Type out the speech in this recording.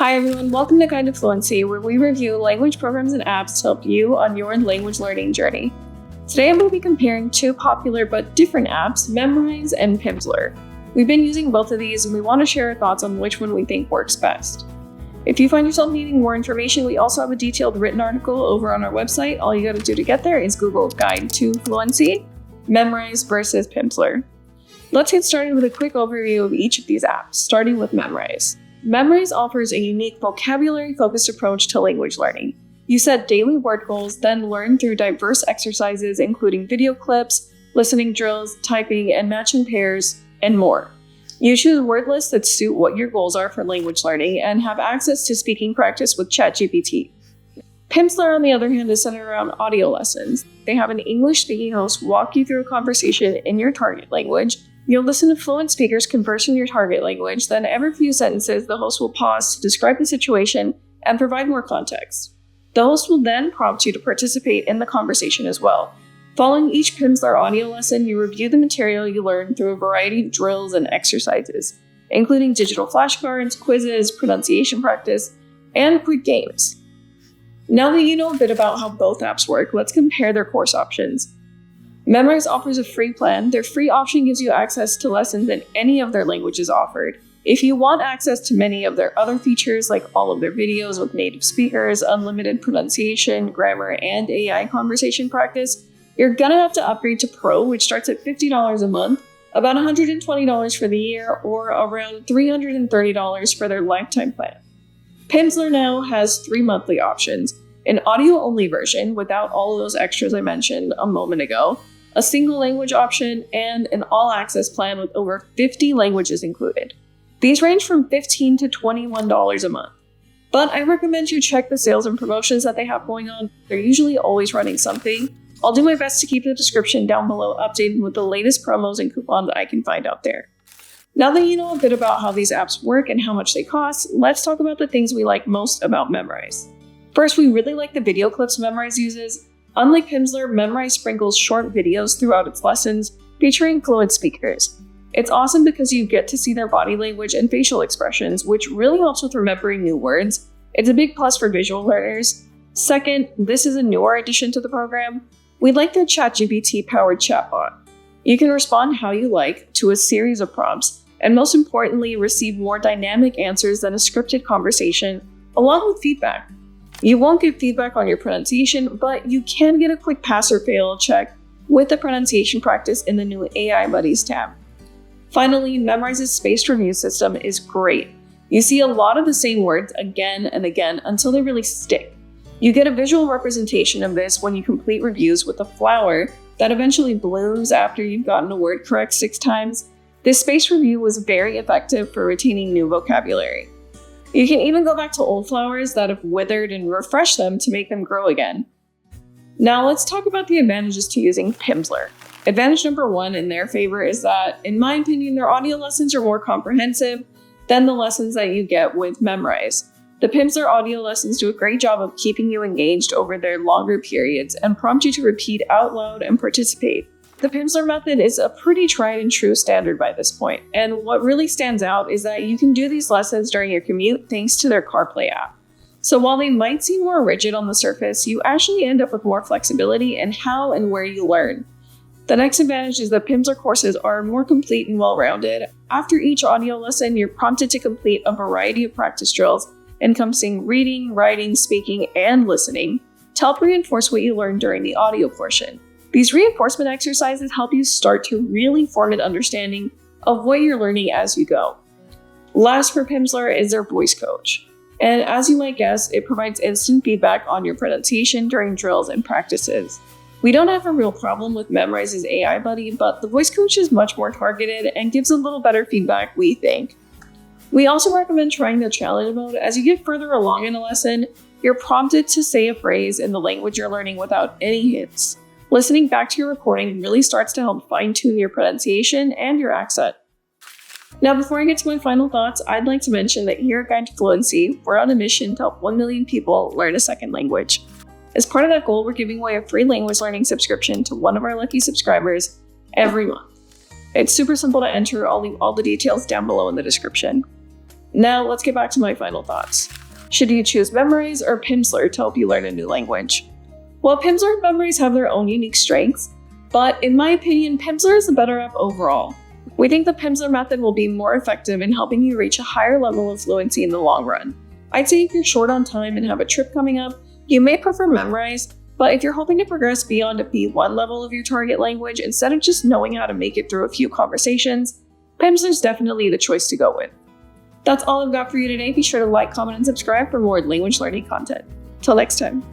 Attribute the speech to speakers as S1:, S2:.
S1: Hi everyone, welcome to Guide to Fluency, where we review language programs and apps to help you on your language learning journey. Today I'm going to be comparing two popular but different apps, Memrise and Pimsleur. We've been using both of these and we want to share our thoughts on which one we think works best. If you find yourself needing more information, we also have a detailed written article over on our website. All you got to do to get there is Google Guide to Fluency, Memrise versus Pimsleur. Let's get started with a quick overview of each of these apps, starting with Memrise. Memrise offers a unique vocabulary-focused approach to language learning. You set daily word goals, then learn through diverse exercises including video clips, listening drills, typing, and matching pairs, and more. You choose word lists that suit what your goals are for language learning and have access to speaking practice with ChatGPT. Pimsleur, on the other hand, is centered around audio lessons. They have an English-speaking host walk you through a conversation in your target language. You'll listen to fluent speakers converse in your target language, then every few sentences, the host will pause to describe the situation and provide more context. The host will then prompt you to participate in the conversation as well. Following each Pimsleur audio lesson, you review the material you learned through a variety of drills and exercises, including digital flashcards, quizzes, pronunciation practice, and quick games. Now that you know a bit about how both apps work, let's compare their course options. Memrise offers a free plan. Their free option gives you access to lessons in any of their languages offered. If you want access to many of their other features, like all of their videos with native speakers, unlimited pronunciation, grammar, and AI conversation practice, you're gonna have to upgrade to Pro, which starts at $50 a month, about $120 for the year, or around $330 for their lifetime plan. Pimsleur now has 3 monthly options: an audio-only version without all of those extras I mentioned a moment ago, a single language option, and an all-access plan with over 50 languages included. These range from $15 to $21 a month. But I recommend you check the sales and promotions that they have going on. They're usually always running something. I'll do my best to keep the description down below updated with the latest promos and coupons that I can find out there. Now that you know a bit about how these apps work and how much they cost, let's talk about the things we like most about Memrise. First, we really like the video clips Memrise uses. Unlike Pimsleur, Memrise sprinkles short videos throughout its lessons, featuring fluent speakers. It's awesome because you get to see their body language and facial expressions, which really helps with remembering new words. It's a big plus for visual learners. Second, this is a newer addition to the program. We like their ChatGPT-powered chatbot. You can respond how you like to a series of prompts, and most importantly, receive more dynamic answers than a scripted conversation, along with feedback. You won't get feedback on your pronunciation, but you can get a quick pass or fail check with the pronunciation practice in the new AI Buddies tab. Finally, Memrise's spaced review system is great. You see a lot of the same words again and again until they really stick. You get a visual representation of this when you complete reviews with a flower that eventually blooms after you've gotten a word correct 6 times. This spaced review was very effective for retaining new vocabulary. You can even go back to old flowers that have withered and refresh them to make them grow again. Now let's talk about the advantages to using Pimsleur. Advantage number 1 in their favor is that, in my opinion, their audio lessons are more comprehensive than the lessons that you get with Memrise. The Pimsleur audio lessons do a great job of keeping you engaged over their longer periods and prompt you to repeat out loud and participate. The Pimsleur method is a pretty tried and true standard by this point, and what really stands out is that you can do these lessons during your commute thanks to their CarPlay app. So while they might seem more rigid on the surface, you actually end up with more flexibility in how and where you learn. The next advantage is that Pimsleur courses are more complete and well-rounded. After each audio lesson, you're prompted to complete a variety of practice drills encompassing reading, writing, speaking, and listening to help reinforce what you learned during the audio portion. These reinforcement exercises help you start to really form an understanding of what you're learning as you go. Last for Pimsleur is their voice coach. And as you might guess, it provides instant feedback on your pronunciation during drills and practices. We don't have a real problem with Memrise's AI buddy, but the voice coach is much more targeted and gives a little better feedback, we think. We also recommend trying their challenge mode. As you get further along in a lesson, you're prompted to say a phrase in the language you're learning without any hints. Listening back to your recording really starts to help fine-tune your pronunciation and your accent. Now, before I get to my final thoughts, I'd like to mention that here at Guide to Fluency, we're on a mission to help 1 million people learn a second language. As part of that goal, we're giving away a free language learning subscription to one of our lucky subscribers every month. It's super simple to enter. I'll leave all the details down below in the description. Now let's get back to my final thoughts. Should you choose Memrise or Pimsleur to help you learn a new language? Well, Pimsleur and Memrise have their own unique strengths, but in my opinion, Pimsleur is the better app overall. We think the Pimsleur method will be more effective in helping you reach a higher level of fluency in the long run. I'd say if you're short on time and have a trip coming up, you may prefer Memrise, but if you're hoping to progress beyond a B1 level of your target language instead of just knowing how to make it through a few conversations, Pimsleur is definitely the choice to go with. That's all I've got for you today. Be sure to like, comment, and subscribe for more language learning content. Till next time.